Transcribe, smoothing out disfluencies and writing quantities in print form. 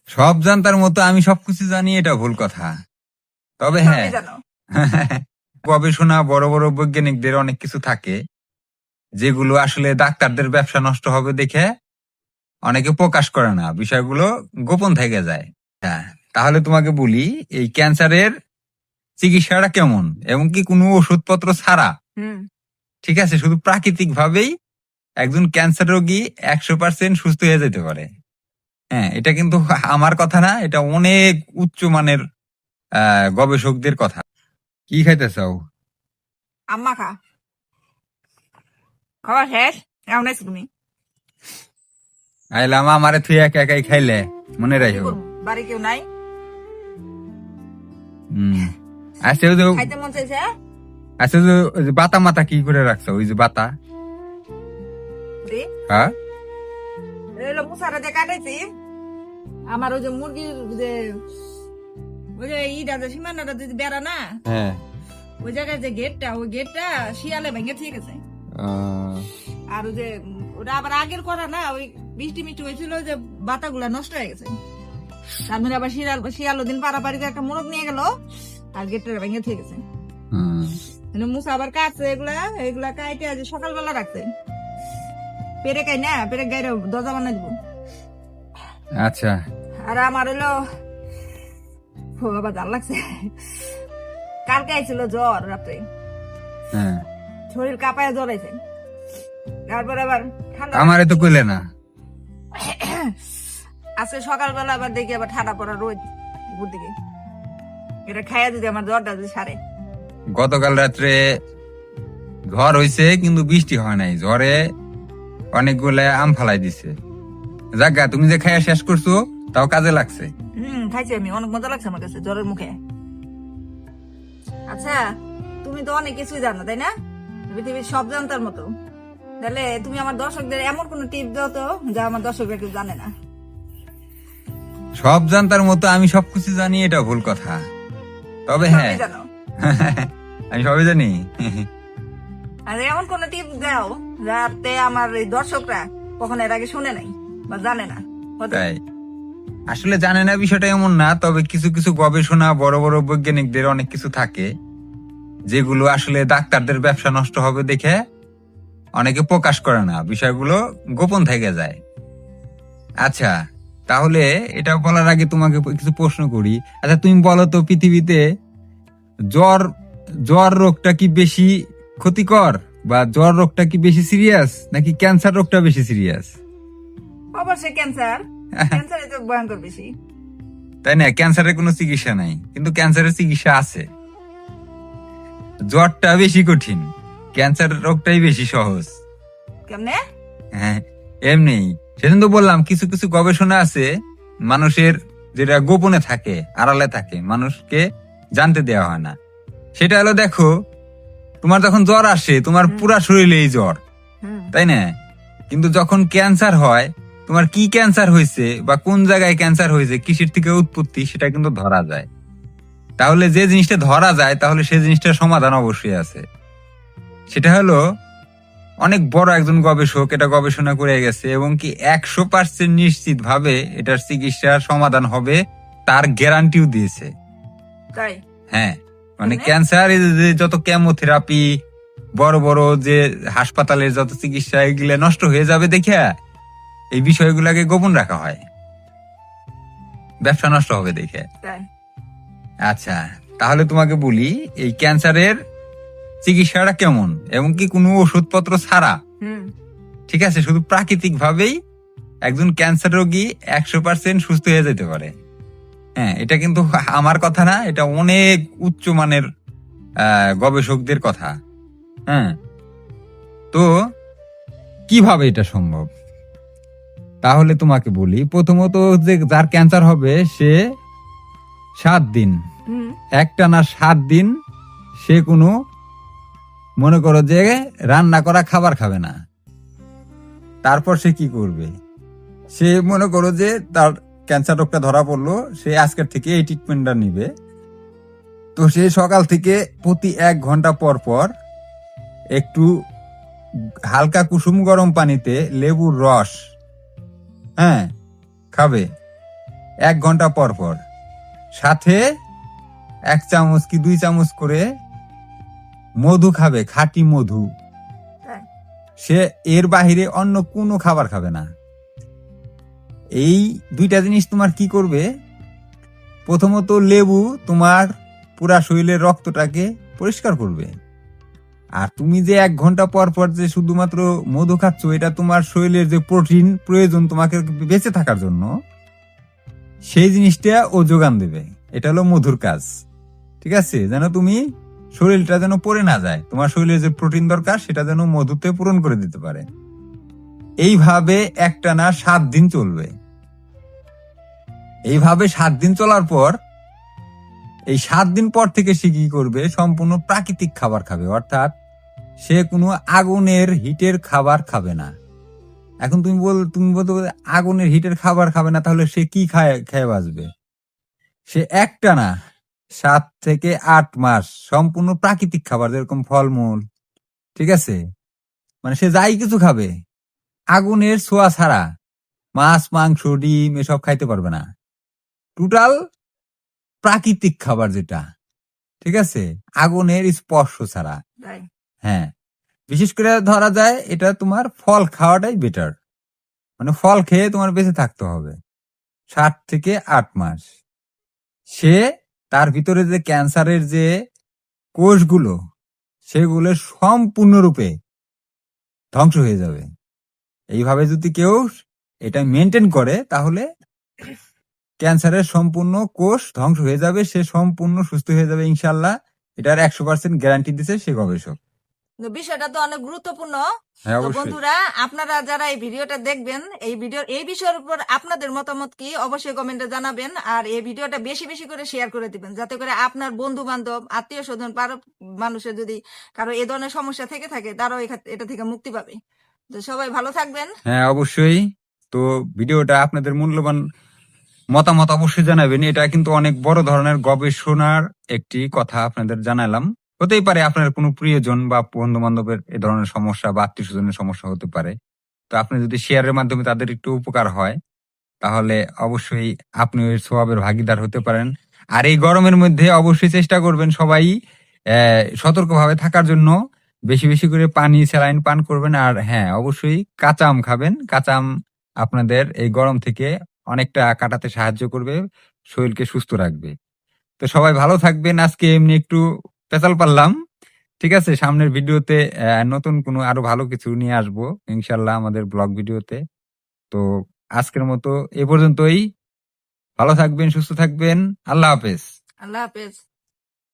সব জানতার মতো আমি সবকিছু জানি, এটা ভুল কথা। তবে হ্যাঁ, জানো গবেষণা বড় বড় বৈজ্ঞানিকদের অনেক কিছু থাকে যেগুলো আসলে ডাক্তারদের ব্যবসা নষ্ট হবে দেখে অনেকে প্রকাশ করে না, বিষয়গুলো গোপন থেকে যায়। হ্যাঁ, তাহলে তোমাকে বলি, এই ক্যান্সারের চিকিৎসাটা কেমন এবং কি কোনো ওষুধপত্র ছাড়া, হুম ঠিক আছে, শুধু প্রাকৃতিক ভাবেই একজন ক্যান্সার রোগী 100% সুস্থ হয়ে যেতে পারে। হ্যাঁ, এটা কিন্তু আমার কথা না, এটা অনেক উচ্চ মানের গবেষকদের কথা। কি খাইতে চাও? আম্মা খা খাওয়া শেষ কেমন আছো তুমি আইলাম আমারে তুই একা একাই খাইলে মনে কি রাখো। করবো? বাড়ি কেউ নাই হম আচ্ছা, ওই যে খাইতে মন চাইছে আচ্ছা, ওই যে বাতা মাতা কি করে রাখছো? ওই যে বাতা, দি হ্যাঁ, এলো মুসারা দিয়ে কাটাইছি আমার ওই যে মুরগির যে ওই যে ইটা যে সীমানাটা যে বেড়া না হ্যাঁ, ওই জায়গায় যে গেটটা ওই গেটটা শিয়ালে ভেঙে ঠিক আছে। আর ওই যে ওটা আবার আগের করা না, ওই বৃষ্টি মিষ্টি হয়েছিল যে বাতাগুলা নষ্ট হয়ে গেছে। তারপরে আবার শিয়াল দিন পাড়াপাড়িতে একটা মোড়ক নিয়ে গেল আর গেটটা ভেঙে ঠিক আছে। মুসা আবার কাটছে এগুলা কাইটে আজ সকালবেলা রাখছে পেরে কাই না পেরে গাইরে দরজা বানাই দিব। আচ্ছা, আর আমার হলো বাবা জাল লাগছে, কালকে আইছিল জ্বর রাত্রে, হ্যাঁ, শরীর কাঁপায় জ্বর আইছে। তারপর আবার ঠান্ডা আমারে তো কইলে না। আজকে সকালবেলা আবার দেখি আবার ঠান্ডা পড়া রোদ উপর দিকে, এটা খাইয়া যদি আমার জ্বরটা যদি সারে। গতকাল রাত্রে ঝড় হইছে কিন্তু বৃষ্টি হয় নাই, ঝড়ে অনেকগুলা আম ফালাই দিছে। জাগা, তুমি যে খাইয়া শেষ করছো তাও কাজে লাগছে। খাইছি আমি, অনেক মজা লাগছে আমার কাছে জ্বরের মুখে। আচ্ছা, তুমি তো অনেক কিছুই জানো তাই না, পৃথিবীর সব জানতার মতো। তাহলে তুমি আমার দর্শকদের এমন কোন টিপ দাও তো যা আমার দর্শকরা কেউ জানে না। সব জানতার মতো আমি সবকিছু জানি, এটা ভুল কথা। তবে হ্যাঁ, সবই জানো আমি সবই জানি। আর এমন কোন টিপ দাও যাতে আমার এই দর্শকরা কখনো এর আগে শুনে নাই বা জানে না। হতে তাই আসলে জানে না বিষয়টা এমন না, তবে কিছু কিছু গবেষণা বড় বড় বৈজ্ঞানিকদের অনেক কিছু থাকে যেগুলো আসলে ডাক্তারদের ব্যবসা নষ্ট হবে দেখে অনেকে প্রকাশ করে না, বিষয়গুলো গোপন থেকে যায়। আচ্ছা, তাহলে এটা বলার আগে তোমাকে কিছু প্রশ্ন করি। আচ্ছা, তুমি বলো তো, পৃথিবীতে জ্বর জ্বর রোগটা কি বেশি ক্ষতিকর, বা জ্বর রোগটা কি বেশি সিরিয়াস, নাকি ক্যান্সার রোগটা বেশি সিরিয়াস? অবশ্যই ক্যান্সার, ক্যান্সার তো ভয়ঙ্কর বেশি। তাই না? ক্যান্সারের কোনো চিকিৎসা নাই, কিন্তু ক্যান্সারের চিকিৎসা আছে। জ্বরটা বেশি কঠিন, ক্যান্সার রোগটাই বেশি সহজ। কেমনে? হ্যাঁ, এমনি সেদিন তো বললাম কিছু কিছু গবেষণা আছে মানুষের, যেটা গোপনে থাকে, আড়ালে থাকে, মানুষকে জানতে দেওয়া হয় না। সেটা হলো, দেখো, তোমার যখন জ্বর আসে তোমার পুরা শরীরেই জ্বর, তাই না? কিন্তু যখন ক্যান্সার হয়, তোমার কি ক্যান্সার হয়েছে বা কোন জায়গায় ক্যান্সার হয়েছে, কিসের থেকে উৎপত্তি, সেটা কিন্তু ধরা যায়। তাহলে যে জিনিসটা ধরা যায়, তাহলে সেই জিনিসটার সমাধান অবশ্যই আছে। সেটা হলো, অনেক বড় একজন গবেষক এটা গবেষণা করে গেছে এবং কি 100% নিশ্চিত ভাবে এটার চিকিৎসার সমাধান হবে, তার গ্যারান্টিও দিয়েছে। তাই? হ্যাঁ, মানে ক্যান্সার, যত কেমোথেরাপি, বড় বড় যে হাসপাতালের যত চিকিৎসা, এগুলো নষ্ট হয়ে যাবে দেখে এই বিষয়গুলোকে গোপন রাখা হয়, ব্যবসা নষ্ট হবে দেখে। তাই? আচ্ছা, তাহলে তোমাকে বলি, এই ক্যান্সারের চিকিৎসাটা কেমন এবং কি কোনো ওষুধপত্র ছাড়া, ঠিক আছে, শুধু প্রাকৃতিক ভাবেই একজন ক্যান্সার রোগী 100% সুস্থ হয়ে যেতে পারে। হ্যাঁ, এটা কিন্তু আমার কথা না, এটা অনেক উচ্চ মানের গবেষকদের কথা। হ্যাঁ, তো কিভাবে এটা সম্ভব? তাহলে তোমাকে বলি, প্রথমত যে যার ক্যান্সার হবে সে 7 দিন, একটানা 7 দিন সে কোনো, মনে করো যে, রান্না করা খাবার খাবে না। তারপর সে কি করবে? সে মনে করো যে তার ক্যান্সার রোগটা ধরা পড়লো, সে আজকের থেকে এই ট্রিটমেন্টটা নিবে। তো সে সকাল থেকে প্রতি 1 ঘন্টা পর পর একটু হালকা কুসুম গরম পানিতে লেবুর রস, হ্যাঁ, খাবে। 1 ঘন্টা পর পর, সাথে 1 চামচ কি 2 চামচ করে মধু খাবে, খাঁটি মধু। তাই? সে এর বাহিরে অন্য কোনো খাবার খাবে না। এই 2টা জিনিস তোমার কি করবে, প্রথমত লেবু তোমার পুরা শরীরের রক্তটাকে পরিষ্কার করবে। আর তুমি যে 1 ঘন্টা পর পর যে শুধুমাত্র মধু খাচ্ছ, এটা তোমার শরীরের যে প্রোটিন প্রয়োজন তোমাকে বেঁচে থাকার জন্য, সেই জিনিসটা ও যোগান দেবে। এটা হলো মধুর কাজ, ঠিক আছে? যেন তুমি শরীরটা যেন পড়ে না যায়, তোমার শরীরে যে প্রোটিন দরকার সেটা যেন মধুতে পূরণ করে দিতে পারে। এইভাবে একটানা 7 দিন চলবে। এইভাবে 7 দিন চলার পর, এই 7 দিন পর থেকে সে কি করবে, সম্পূর্ণ প্রাকৃতিক খাবার খাবে, অর্থাৎ সে কোনো আগুনের হিটের খাবার খাবে না। এখন তুমি বলতে পারো, আগুনের হিটের খাবার খাবে না, তাহলে সে কি খেয়ে বাঁচবে? সে একটানা 7 থেকে 8 মাস সম্পূর্ণ প্রাকৃতিক খাবার, যেরকম ফলমূল, ঠিক আছে, মানে সে যাই কিছু খাবে, আগুনের ছোঁয়া ছাড়া মাছ, মাংস, ডিম এসব খাইতে পারবে না। টোটাল প্রাকৃতিক খাবার যেটা, ঠিক আছে, আগুনের স্পর্শ ছাড়া। তাই? হ্যাঁ, বিশেষ করে ধরা যায় এটা তোমার ফল খাওয়াটাই বেটার, মানে ফল খেয়ে তোমার বেঁচে থাকতে হবে 7 থেকে 8 মাস। সে তার ভিতরে যে ক্যান্সারের যে কোষগুলো, সেগুলো সম্পূর্ণরূপে ধ্বংস হয়ে যাবে। এইভাবে যদি কেউ এটা মেনটেন করে, তাহলে ক্যান্সারের সম্পূর্ণ কোষ ধ্বংস হয়ে যাবে, সে সম্পূর্ণ সুস্থ হয়ে যাবে ইনশাল্লাহ। এটার 100% গ্যারান্টি দিচ্ছে সে গবেষক। তো বিষয়টা তো অনেক গুরুত্বপূর্ণ। হ্যাঁ, তো অবশ্যই। বন্ধুরা, আপনারা যারা এই ভিডিওটা দেখবেন, এই বিষয়ের উপর আপনাদের মতামত কি অবশ্যই কমেন্টে জানাবেন। আর এই ভিডিওটা বেশি বেশি করে শেয়ার করে দিবেন, যাতে করে আপনার বন্ধু বান্ধব, আত্মীয় স্বজন, মানুষের যদি কারো এই ধরনের সমস্যা থেকে থাকে, তারাও এটা থেকে মুক্তি পাবে। তো সবাই ভালো থাকবেন। হ্যাঁ, অবশ্যই। তো ভিডিওটা আপনাদের মূল্যবান মতামত অবশ্যই জানাবেন। এটা কিন্তু অনেক বড় ধরনের গবেষণার একটি কথা আপনাদের জানালাম। হতেই পারে আপনার কোনো প্রিয়জন বা বন্ধু বান্ধবের এ ধরনের সমস্যা বা আত্মীয় স্বজনের সমস্যা হতে পারে। তো আপনি যদি শেয়ারের মাধ্যমে তাদের একটু উপকার হয়, তাহলে অবশ্যই আপনি ওই সওয়াবের ভাগীদার হতে পারেন। আর এই গরমের মধ্যে অবশ্যই চেষ্টা করবেন সবাই সতর্কভাবে থাকার জন্য। বেশি বেশি করে পানি, স্যালাইন পান করবেন। আর হ্যাঁ, অবশ্যই কাঁচা আম খাবেন। কাঁচা আম আপনাদের এই গরম থেকে অনেকটা কাটাতে সাহায্য করবে, শরীরকে সুস্থ রাখবে। তো সবাই ভালো থাকবেন। আজকে এমনি একটু পেঁচাল পারলাম, ঠিক আছে? সামনের ভিডিওতে নতুন কোনো আরো ভালো কিছু নিয়ে আসবো ইনশাল্লাহ আমাদের ব্লগ ভিডিওতে। তো আজকের মতো এ পর্যন্তই। ভালো থাকবেন, সুস্থ থাকবেন। আল্লাহ হাফেজ। আল্লাহ হাফেজ।